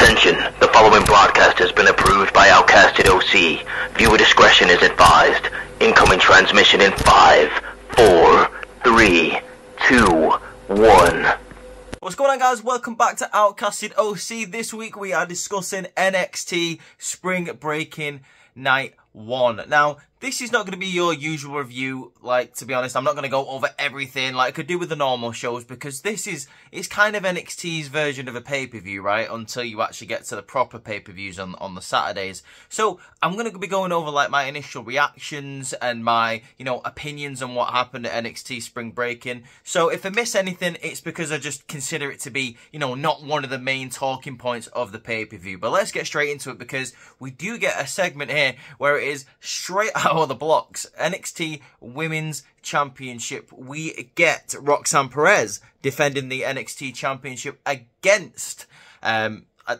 Attention, the following broadcast has been approved by Outcasted OC. Viewer discretion is advised. Incoming transmission in 5, 4, 3, 2, 1. What's going on, guys? Welcome back to Outcasted OC. This week we are discussing NXT Spring Breaking Night 1. Now, this is not going to be your usual review. Like, to be honest, I'm not going to go over everything like I could do with the normal shows, because it's kind of NXT's version of a pay-per-view, right? Until you actually get to the proper pay-per-views on the Saturdays. So, I'm going to be going over, like, my initial reactions and my, opinions on what happened at NXT Spring Breaking. So, if I miss anything, it's because I just consider it to be, not one of the main talking points of the pay-per-view. But let's get straight into it, because we do get a segment here where it is straight out of the blocks. NXT Women's Championship. We get Roxanne Perez defending the NXT Championship against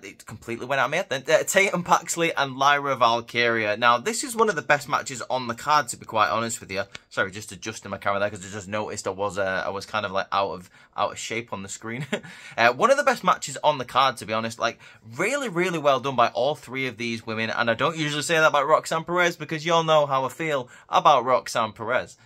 it completely went out of my head then. Tatum Paxley and Lyra Valkyria. Now, this is one of the best matches on the card, to be quite honest with you. Sorry, just adjusting my camera there because I just noticed I was kind of like out of shape on the screen. One of the best matches on the card, to be honest. Like, really, really well done by all three of these women. And I don't usually say that about Roxanne Perez, because you all know how I feel about Roxanne Perez.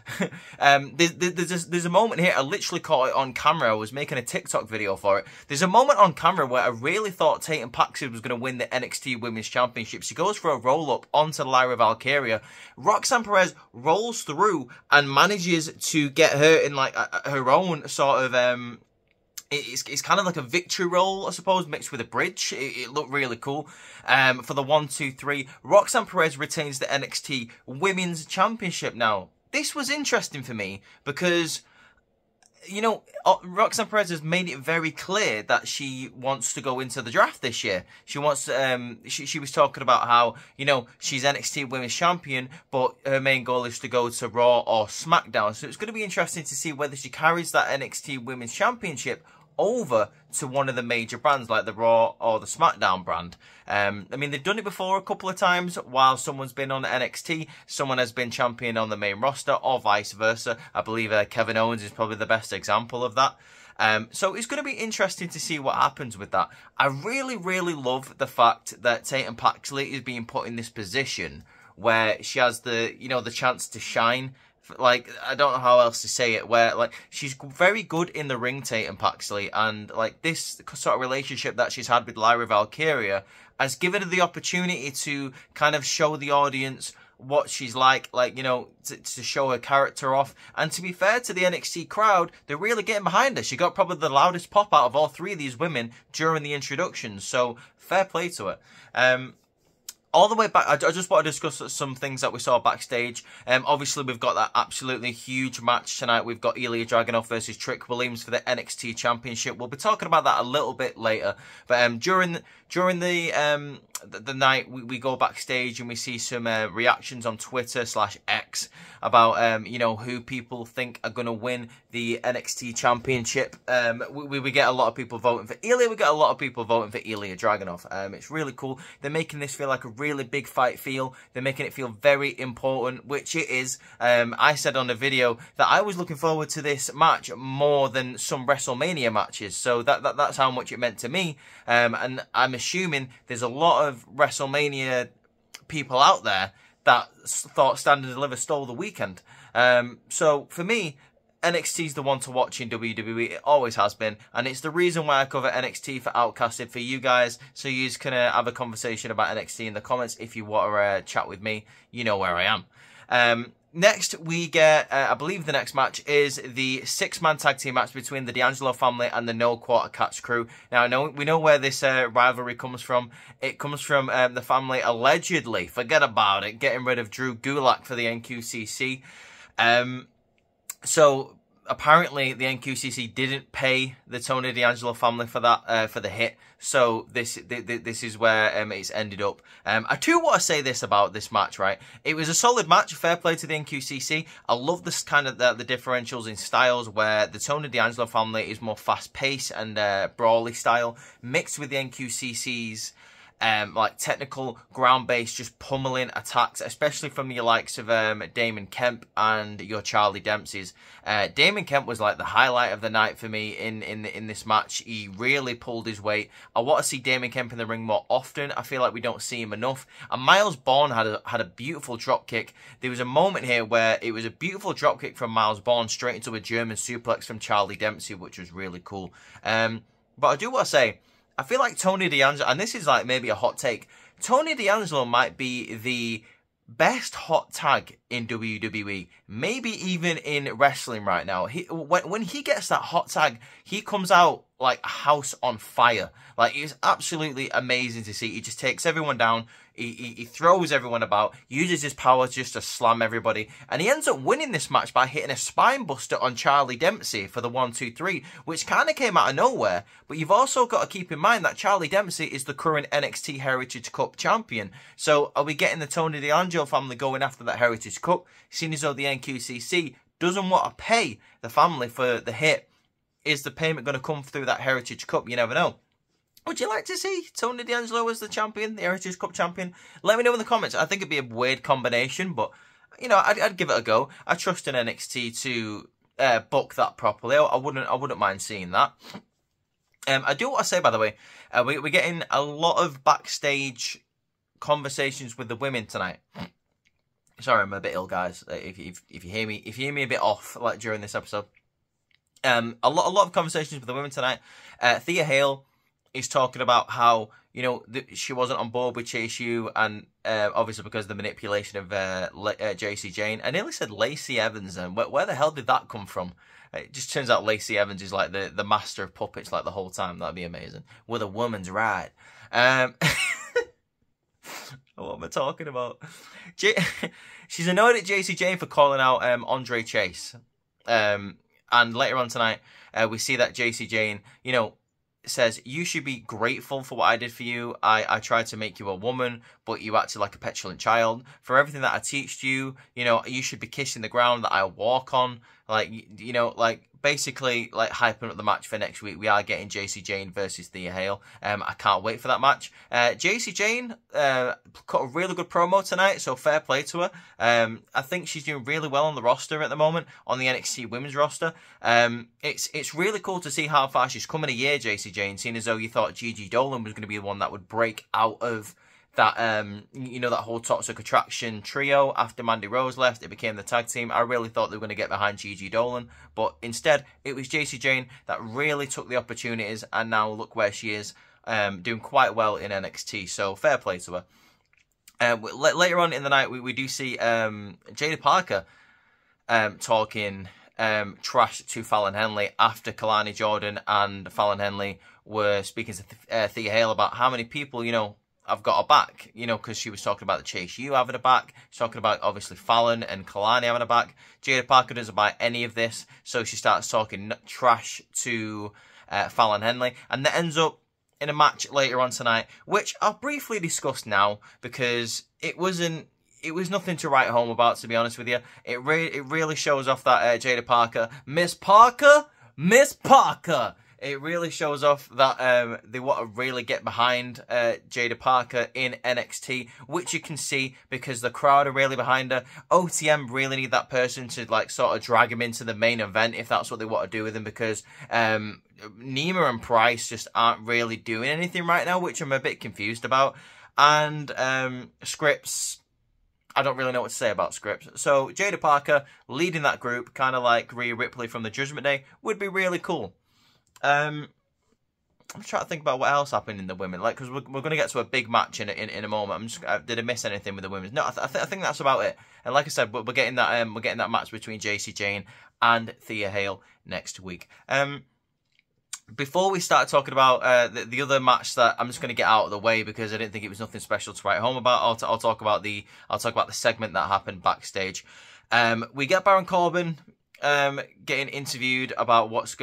There's a moment here, I literally caught it on camera. I was making a TikTok video for it. There's a moment on camera where I really thought Tatum Paxley was going to win the NXT Women's Championship. She goes for a roll-up onto Lyra Valkyria. Roxanne Perez rolls through and manages to get her in like her own sort of it's kind of like a victory roll, I suppose, mixed with a bridge. It looked really cool. For the 1, 2, 3, Roxanne Perez retains the NXT Women's Championship. Now, this was interesting for me because, Roxanne Perez has made it very clear that she wants to go into the draft this year. She wants to, she was talking about how, she's NXT Women's Champion, but her main goal is to go to Raw or SmackDown. So it's going to be interesting to see whether she carries that NXT Women's Championship over to one of the major brands like the Raw or the SmackDown brand. I mean, they've done it before a couple of times. While someone's been on NXT, someone has been champion on the main roster, or vice versa. I believe Kevin Owens is probably the best example of that. So it's going to be interesting to see what happens with that. I really, really love the fact that Tatum Paxley is being put in this position where she has the, the chance to shine. Like, I don't know how else to say it, where, like, she's very good in the ring, Tatum Paxley, and, like, this sort of relationship that she's had with Lyra Valkyria has given her the opportunity to kind of show the audience what she's like, to show her character off. And to be fair to the NXT crowd, they're really getting behind her. She got probably the loudest pop out of all three of these women during the introduction, so fair play to her. All the way back, I just want to discuss some things that we saw backstage. Obviously, we've got that absolutely huge match tonight. We've got Ilya Dragunov versus Trick Williams for the NXT Championship. We'll be talking about that a little bit later. But during the night, we go backstage and we see some reactions on Twitter/X about who people think are going to win the NXT Championship. We get a lot of people voting for Ilya. We get a lot of people voting for Ilya Dragunov. It's really cool. They're making this feel like a really big fight feel. They're making it feel very important, which it is. I said on the video that I was looking forward to this match more than some WrestleMania matches. So that's how much it meant to me. And I'm assuming there's a lot of WrestleMania people out there that thought Stand and Deliver stole the weekend. So for me, NXT's the one to watch in WWE. It always has been. And it's the reason why I cover NXT for Outcasted for you guys. So you can have a conversation about NXT in the comments. If you want to chat with me, you know where I am. Next, we get, I believe the next match is the 6-man tag team match between the D'Angelo family and the No Quarter Catch crew. Now, we know where this rivalry comes from. It comes from the family allegedly, forget about it, getting rid of Drew Gulak for the NQCC. So apparently the NQCC didn't pay the Tony D'Angelo family for that, for the hit. So this is where it's ended up. I do want to say this about this match, right? It was a solid match. Fair play to the NQCC. I love this kind of the differentials in styles where the Tony D'Angelo family is more fast paced and brawly style, mixed with the NQCC's like technical ground-based, just pummeling attacks, especially from your likes of Damon Kemp and your Charlie Dempsey's. Damon Kemp was like the highlight of the night for me in this match. He really pulled his weight. I want to see Damon Kemp in the ring more often. I feel like we don't see him enough. And Miles Bourne had a beautiful drop kick. There was a moment here where it was a beautiful drop kick from Miles Bourne straight into a German suplex from Charlie Dempsey, which was really cool. But I do want to say, I feel like Tony D'Angelo, and this is like maybe a hot take, Tony D'Angelo might be the best hot tag in WWE, maybe even in wrestling right now. When he gets that hot tag, he comes out like a house on fire. Like, it's absolutely amazing to see. He just takes everyone down. He throws everyone about, uses his power just to slam everybody, and he ends up winning this match by hitting a spine buster on Charlie Dempsey for the 1-2-3, which kind of came out of nowhere. But you've also got to keep in mind that Charlie Dempsey is the current NXT Heritage Cup champion. So are we getting the Tony D'Angelo family going after that Heritage Cup, seeing as though the NQCC doesn't want to pay the family for the hit? Is the payment going to come through that Heritage Cup? You never know. Would you like to see Tony D'Angelo as the champion, the Heritage Cup champion? Let me know in the comments. I think it'd be a weird combination, but, you know, I'd give it a go. I trust in NXT to book that properly. I wouldn't mind seeing that. I do want to say, by the way, we're getting a lot of backstage conversations with the women tonight. Sorry, I'm a bit ill, guys. If you hear me a bit off, like during this episode, a lot of conversations with the women tonight. Thea Hale is talking about how, you know, she wasn't on board with Chase U, and obviously because of the manipulation of JC Jane. I nearly said Lacey Evans, and where the hell did that come from? It just turns out Lacey Evans is like the master of puppets like the whole time. That'd be amazing. With a woman's ride. What am I talking about? She's annoyed at JC Jane for calling out Andre Chase. And later on tonight, we see that JC Jane, you know, says, you should be grateful for what I did for you. I tried to make you a woman, but you acted like a petulant child. For everything that I teached you, you know, you should be kissing the ground that I walk on. Like, you know, like, basically, like, hyping up the match for next week. We are getting JC Jane versus Thea Hale. I can't wait for that match. JC Jane cut a really good promo tonight, so fair play to her. I think she's doing really well on the roster at the moment, on the NXT women's roster. It's really cool to see how far she's come in a year, JC Jane, seeing as though you thought Gigi Dolan was going to be the one that would break out of that, you know, that whole Toxic Attraction trio. After Mandy Rose left, it became the tag team. I really thought they were going to get behind Gigi Dolan, but instead, it was JC Jane that really took the opportunities, and now look where she is, doing quite well in NXT, so fair play to her. Later on in the night, we do see Jada Parker talking trash to Fallon Henley after Kalani Jordan and Fallon Henley were speaking to Thea Hale about how many people, you know, I've got her back, you know, because she was talking about the Chase U having her back. She's talking about, obviously, Fallon and Kalani having her back. Jada Parker doesn't buy any of this, so she starts talking trash to Fallon Henley. And that ends up in a match later on tonight, which I'll briefly discuss now, because it was nothing to write home about, to be honest with you. It really shows off that Jada Parker, Miss Parker. It really shows off that they want to really get behind Jada Parker in NXT, which you can see because the crowd are really behind her. OTM really need that person to, like, sort of drag him into the main event if that's what they want to do with him, because Nima and Price just aren't really doing anything right now, which I'm a bit confused about. And Scripps, I don't really know what to say about Scripps. So Jada Parker leading that group, kind of like Rhea Ripley from the Judgment Day, would be really cool. I'm trying to think about what else happened in the women, like, because we're going to get to a big match in a moment. Did I miss anything with the women? No, I think that's about it. And like I said, we're getting that match between JC Jane and Thea Hale next week. Before we start talking about the other match that I'm just going to get out of the way because I didn't think it was nothing special to write home about, I'll talk about the segment that happened backstage. We get Baron Corbin getting interviewed about what's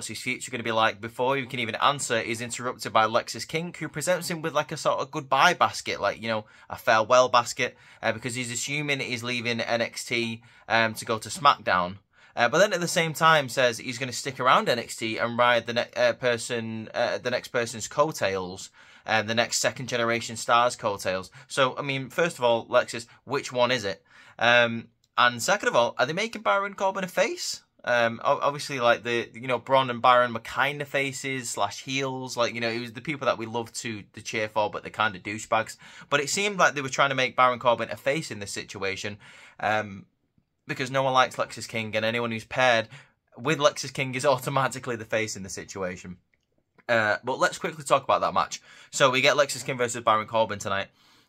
his future going to be like. Before he can even answer, he's interrupted by Lexis King, who presents him with like a sort of goodbye basket, like, you know, a farewell basket, because he's assuming he's leaving NXT to go to SmackDown. But then at the same time says he's going to stick around NXT and ride the next person's coattails, the next second generation stars coattails. So I mean, first of all, Lexis, which one is it? And second of all, are they making Baron Corbin a face? Obviously, like Braun and Baron were kind of faces / heels, like it was the people that we love to cheer for, but they're kind of douchebags. But it seemed like they were trying to make Baron Corbin a face in this situation, because no one likes Lexis King, and anyone who's paired with Lexis King is automatically the face in the situation. But let's quickly talk about that match. So we get Lexis King versus Baron Corbin tonight.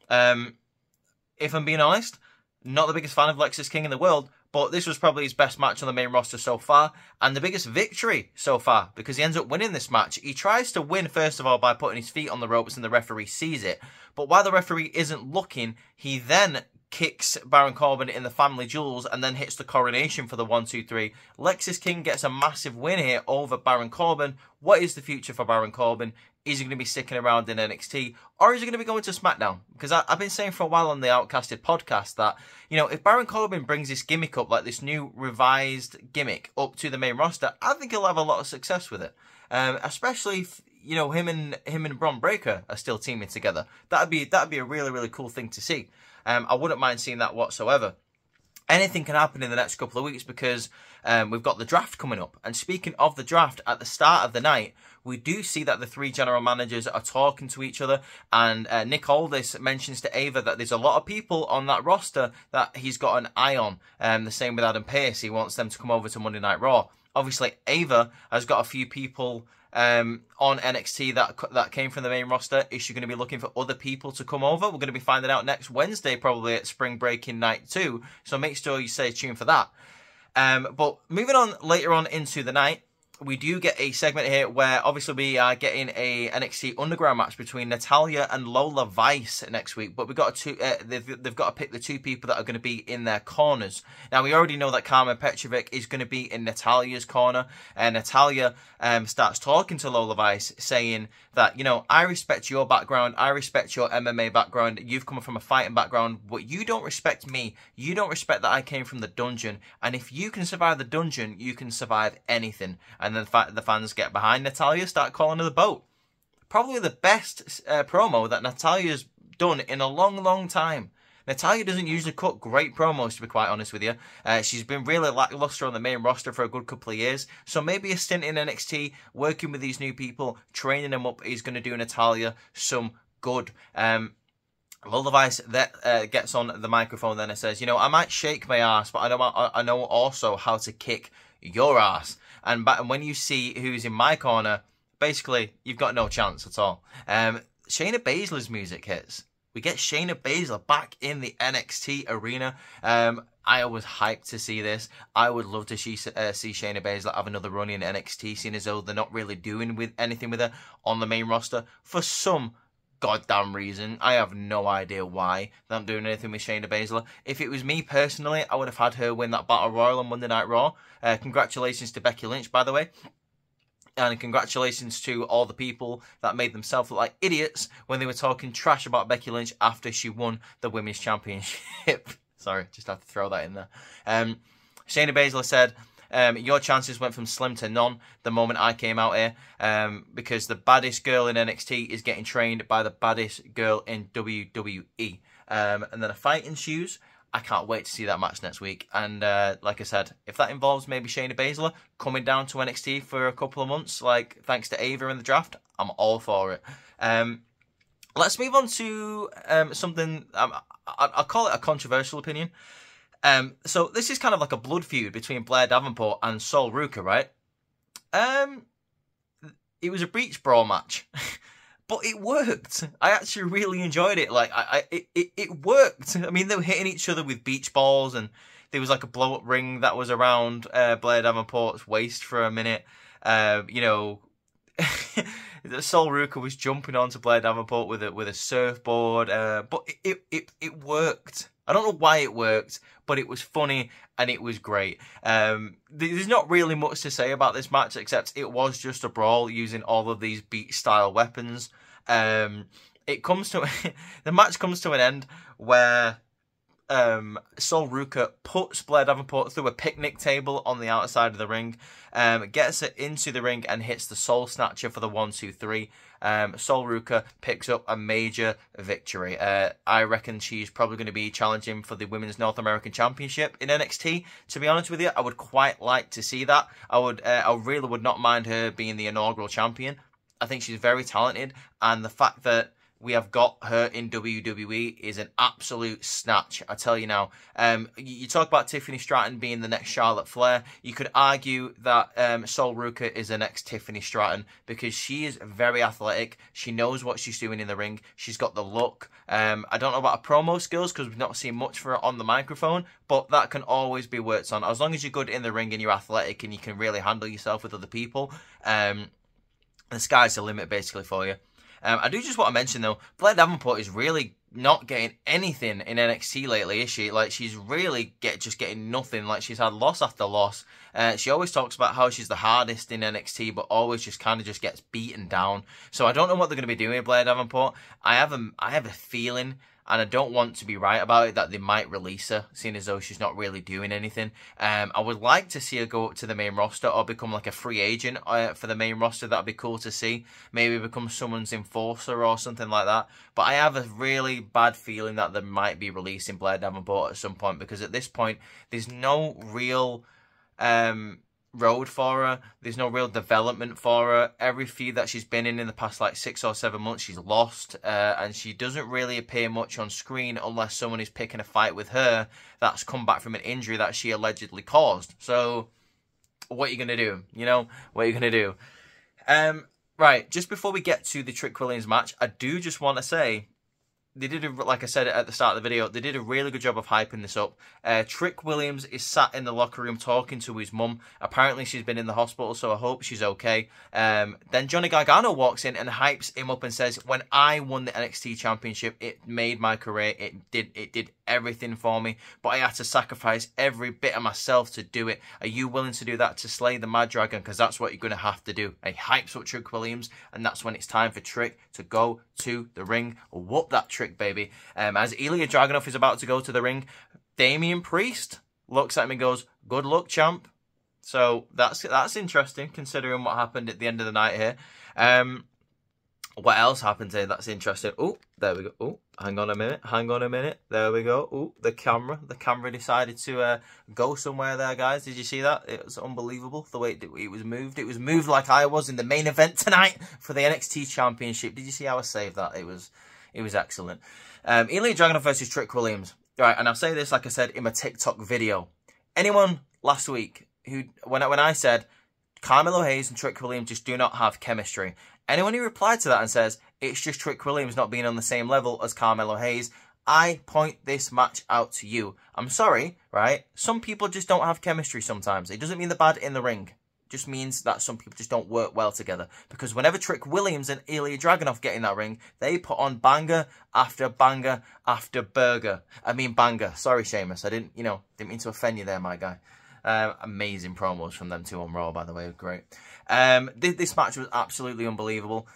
If I'm being honest, not the biggest fan of Lexis King in the world, but this was probably his best match on the main roster so far, and the biggest victory so far, because he ends up winning this match. He tries to win, first of all, by putting his feet on the ropes, and the referee sees it. But while the referee isn't looking, he then kicks Baron Corbin in the family jewels, and then hits the coronation for the 1, 2, 3. Lexis King gets a massive win here over Baron Corbin. What is the future for Baron Corbin? Is he going to be sticking around in NXT, or is he going to be going to SmackDown? Because I've been saying for a while on the Outcasted podcast that, if Baron Corbin brings this gimmick up, like this new revised gimmick, up to the main roster, I think he'll have a lot of success with it. Especially if, him and Bron Breakker are still teaming together. That'd be a really, really cool thing to see. I wouldn't mind seeing that whatsoever. Anything can happen in the next couple of weeks, because we've got the draft coming up. And speaking of the draft, at the start of the night, we do see that the 3 general managers are talking to each other. And Nick Aldis mentions to Ava that there's a lot of people on that roster that he's got an eye on. The same with Adam Pearce. He wants them to come over to Monday Night Raw. Obviously, Ava has got a few people on NXT that came from the main roster. Is she going to be looking for other people to come over? We're going to be finding out next Wednesday, probably at Spring Breaking Night 2. So make sure you stay tuned for that. But moving on later on into the night, we do get a segment here where obviously we are getting a NXT Underground match between Natalya and Lola Vice next week. But we've got they've got to pick the 2 people that are going to be in their corners. Now, we already know that Carmen Petrovic is going to be in Natalya's corner. And Natalya starts talking to Lola Vice, saying that, I respect your background. I respect your MMA background. You've come from a fighting background, but you don't respect me. You don't respect that I came from the dungeon. And if you can survive the dungeon, you can survive anything. And then the fans get behind Natalya, start calling her the boat. Probably the best promo that Natalya's done in a long, long time. Natalya doesn't usually cut great promos, to be quite honest with you. She's been really lackluster on the main roster for a good couple of years. So maybe a stint in NXT, working with these new people, training them up, is going to do Natalya some good. Lola Vice gets on the microphone then and says, I might shake my ass, but I know also how to kick your ass. And when you see who's in my corner, basically, you've got no chance at all. Shayna Baszler's music hits. We get Shayna Baszler back in the NXT arena. I was hyped to see this. I would love to see Shayna Baszler have another run in NXT, seeing as though they're not really doing anything with her on the main roster for some goddamn reason. I have no idea why they're not doing anything with Shayna Baszler. If it was me personally, I would have had her win that Battle Royal on Monday Night Raw. Congratulations to Becky Lynch, by the way. And congratulations to all the people that made themselves look like idiots when they were talking trash about Becky Lynch after she won the Women's Championship. Sorry, just have to throw that in there. Shayna Baszler said, your chances went from slim to none the moment I came out here, because the baddest girl in NXT is getting trained by the baddest girl in WWE. And then a fight ensues. I can't wait to see that match next week. And like I said, if that involves maybe Shayna Baszler coming down to NXT for a couple of months, like thanks to Ava in the draft, I'm all for it. Let's move on to something, I'll call it a controversial opinion. So this is kind of like a blood feud between Blair Davenport and Sol Ruka, right? It was a beach brawl match. But it worked. I actually really enjoyed it. Like, it worked. I mean, they were hitting each other with beach balls, and there was like a blow-up ring that was around Blair Davenport's waist for a minute. Sol Ruka was jumping onto Blair Davenport with a surfboard. But it worked. I don't know why it worked, but it was funny and it was great. There's not really much to say about this match, except it was just a brawl using all of these beach-style weapons. It comes to the match comes to an end where Sol Ruka puts Blair Davenport through a picnic table on the outside of the ring, gets it into the ring and hits the Soul Snatcher for the 1-2-3. Sol Ruka picks up a major victory. I reckon she's probably going to be challenging for the Women's North American Championship in NXT. To be honest with you, I would quite like to see that. I really would not mind her being the inaugural champion. I think she's very talented, and the fact that we have got her in WWE is an absolute snatch. I tell you now. You talk about Tiffany Stratton being the next Charlotte Flair. You could argue that Sol Ruka is the next Tiffany Stratton because she is very athletic. She knows what she's doing in the ring. She's got the look. I don't know about her promo skills because we've not seen much for her on the microphone, but that can always be worked on. As long as you're good in the ring and you're athletic and you can really handle yourself with other people, the sky's the limit basically for you. I do just want to mention, though, Blair Davenport is really not getting anything in NXT lately, is she? Like, she's really just getting nothing. Like, she's had loss after loss. She always talks about how she's the hardest in NXT, but always just kind of just gets beaten down. So I don't know what they're going to be doing with Blair Davenport. I have a feeling, and I don't want to be right about it, that they might release her, seeing as though she's not really doing anything. I would like to see her go up to the main roster or become like a free agent for the main roster. That would be cool to see. Maybe become someone's enforcer or something like that. But I have a really bad feeling that they might be releasing Blair Davenport at some point, because at this point, there's no real road for her. There's no real development for her. Every feud that she's been in the past like 6 or 7 months, she's lost, and she doesn't really appear much on screen unless someone is picking a fight with her that's come back from an injury that she allegedly caused. So what are you gonna do? You know, what are you gonna do? Right, just before we get to the Trick Williams match, I do just want to say, they did, like I said at the start of the video, they did a really good job of hyping this up. Trick Williams is sat in the locker room talking to his mum. Apparently she's been in the hospital, so I hope she's okay. Then Johnny Gargano walks in and hypes him up and says, when I won the NXT Championship, it made my career. It did everything for me, but I had to sacrifice every bit of myself to do it. Are you willing to do that to slay the Mad Dragon? Because that's what you're going to have to do. And he hypes up Trick Williams, and that's when it's time for Trick to go to the ring. Whoop that Trick, baby. As Ilya Dragunov is about to go to the ring, Damian Priest looks at him and goes, good luck, champ. So that's interesting, considering what happened at the end of the night here. What else happened here that's interesting? Oh, there we go. Oh, hang on a minute. There we go. Oh, the camera decided to go somewhere there, guys. Did you see that? It was unbelievable the way it was moved. It was moved like I was in the main event tonight for the NXT Championship. Did you see how I saved that? It was excellent. Ilya Dragunov versus Trick Williams. Right, and I'll say this, like I said in my TikTok video. Anyone last week who, when I said Carmelo Hayes and Trick Williams just do not have chemistry, anyone who replied to that and says it's just Trick Williams not being on the same level as Carmelo Hayes, I point this match out to you. I'm sorry, right? Some people just don't have chemistry sometimes. It doesn't mean they're bad in the ring. It just means that some people just don't work well together. Because whenever Trick Williams and Ilya Dragunov get in that ring, they put on banger after banger after banger. Sorry, Sheamus. I didn't mean to offend you there, my guy. Amazing promos from them two on Raw, by the way. Great. This match was absolutely unbelievable.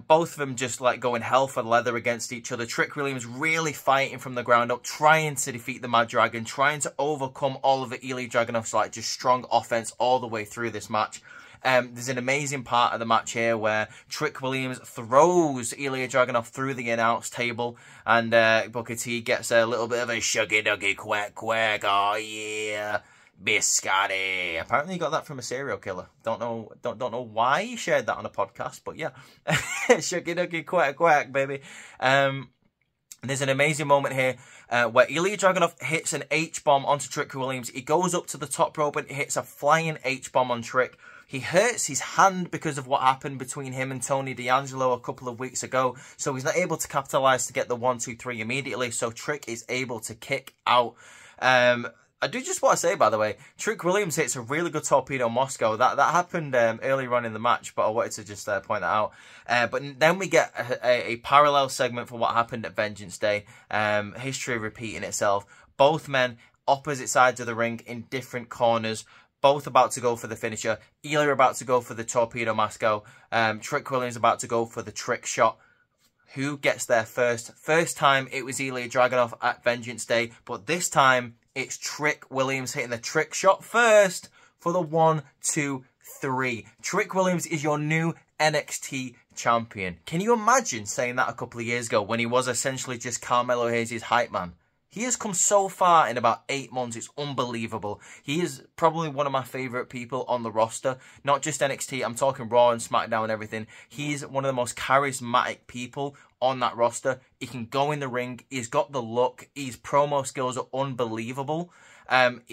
Both of them just like going hell for leather against each other. Trick Williams really fighting from the ground up, trying to defeat the Mad Dragon, trying to overcome all of the Ilya Dragunov's like just strong offense all the way through this match. There's an amazing part of the match here where Trick Williams throws Ilya Dragunov through the announce table, and Booker T gets a little bit of a shuggy duggy quack quack. Oh yeah, biscotti. Apparently he got that from a serial killer. Don't know why he shared that on a podcast, but yeah. Shuggy duggy quack quack, baby. There's an amazing moment here where Ilya Dragunov hits an H-bomb onto Trick Williams. He goes up to the top rope and hits a flying H-bomb on Trick. He hurts his hand because of what happened between him and Tony D'Angelo a couple of weeks ago. So he's not able to capitalize to get the 1-2-3 immediately. So Trick is able to kick out. I do just want to say, by the way, Trick Williams hits a really good torpedo Moscow. That happened earlier on in the match, but I wanted to just point that out. But then we get a parallel segment for what happened at Vengeance Day. History repeating itself. Both men, opposite sides of the ring in different corners. Both about to go for the finisher. Ilya about to go for the torpedo Moscow. Trick Williams about to go for the trick shot. who gets there first. First time it was Ilya Dragunov at Vengeance Day, but this time it's Trick Williams hitting the trick shot first for the 1, 2, 3. Trick Williams is your new NXT champion. Can you imagine saying that a couple of years ago when he was essentially just Carmelo Hayes' hype man? He has come so far in about 8 months. It's unbelievable. He is probably one of my favourite people on the roster. Not just NXT. I'm talking Raw and SmackDown and everything. He's one of the most charismatic people on that roster. He can go in the ring. He's got the look. His promo skills are unbelievable.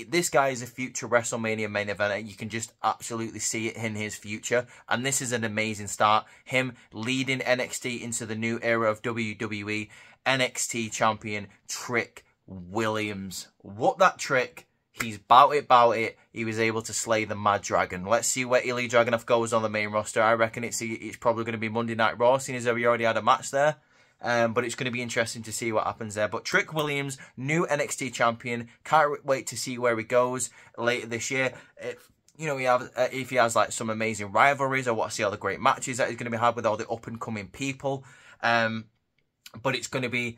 This guy is a future WrestleMania main eventer. You can just absolutely see it in his future. And this is an amazing start. Him leading NXT into the new era of WWE. NXT champion Trick Williams. What that trick? He's bout it. He was able to slay the Mad Dragon. Let's see where Ilya Dragunov goes on the main roster. I reckon it's probably going to be Monday Night Raw, seeing as though we already had a match there. But it's going to be interesting to see what happens there. But Trick Williams, new NXT champion. Can't wait to see where he goes later this year. If he has like some amazing rivalries, I want to see all the great matches that he's going to be had with all the up and coming people. But it's going to be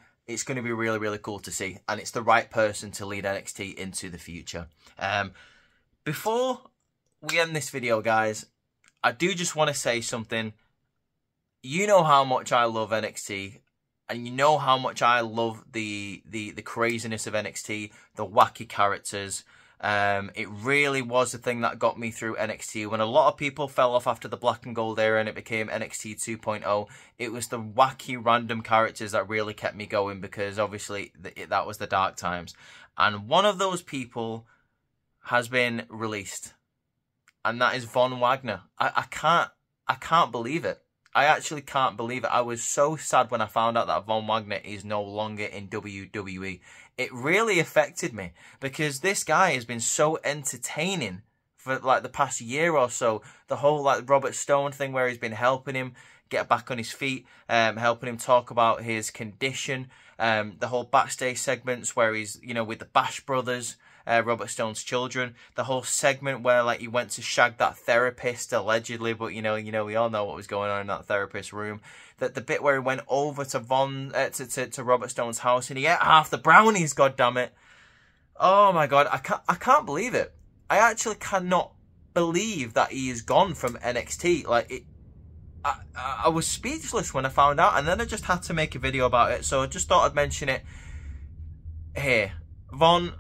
really, really cool to see. And it's the right person to lead NXT into the future. Before we end this video, guys, I do just want to say something. You know how much I love NXT. And you know how much I love the craziness of NXT. The wacky characters. It really was the thing that got me through NXT. When a lot of people fell off after the black and gold era and it became NXT 2.0, it was the wacky random characters that really kept me going, because obviously that was the dark times. And one of those people has been released, and that is Von Wagner. I can't believe it. I actually can't believe it. I was so sad when I found out that Von Wagner is no longer in WWE. It really affected me, because this guy has been so entertaining for like the past year or so. The whole like Robert Stone thing where he's been helping him get back on his feet, helping him talk about his condition. The whole backstage segments where he's, with the Bash Brothers, Robert Stone's children. The whole segment where like he went to shag that therapist allegedly, but we all know what was going on in that therapist room. That the bit where he went over to to Robert Stone's house and he ate half the brownies. God damn it! Oh my god, I can't believe it. I actually cannot believe that he is gone from NXT. Like I was speechless when I found out, and then I just had to make a video about it. So I just thought I'd mention it here. Von,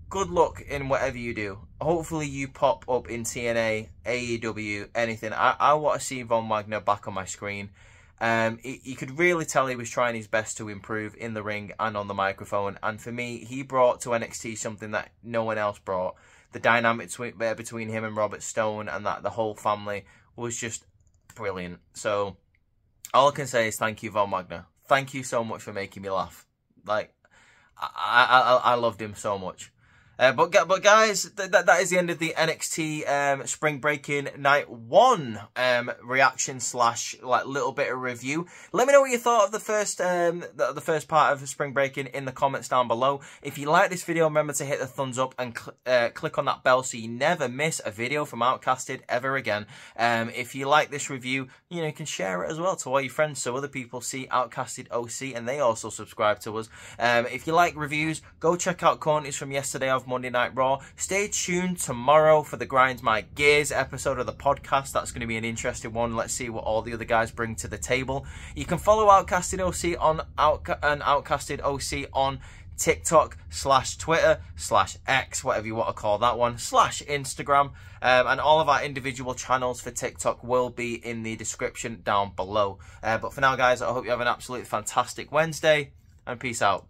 good luck in whatever you do. Hopefully you pop up in TNA, AEW, anything. I want to see Von Wagner back on my screen. You could really tell he was trying his best to improve in the ring and on the microphone. And for me, he brought to NXT something that no one else brought. The dynamic between him and Robert Stone and that the whole family was just brilliant. So all I can say is thank you, Von Wagner. Thank you so much for making me laugh. Like, I loved him so much. But guys, that is the end of the NXT Spring Breaking Night 1 reaction / like little bit of review. Let me know what you thought of the first part of Spring Breaking in the comments down below. If you like this video, remember to hit the thumbs up and click on that bell so you never miss a video from Outcasted ever again. If you like this review, you can share it as well to all your friends so other people see Outcasted OC and they also subscribe to us. If you like reviews, go check out Cornies from yesterday of Monday Night Raw. Stay tuned tomorrow for the Grind My Gears episode of the podcast. That's going to be an interesting one. Let's see what all the other guys bring to the table. You can follow Outcasted OC on Outcasted OC on TikTok / Twitter / X, whatever you want to call that one, / Instagram. And all of our individual channels for TikTok will be in the description down below. But for now, guys, I hope you have an absolutely fantastic Wednesday, and peace out.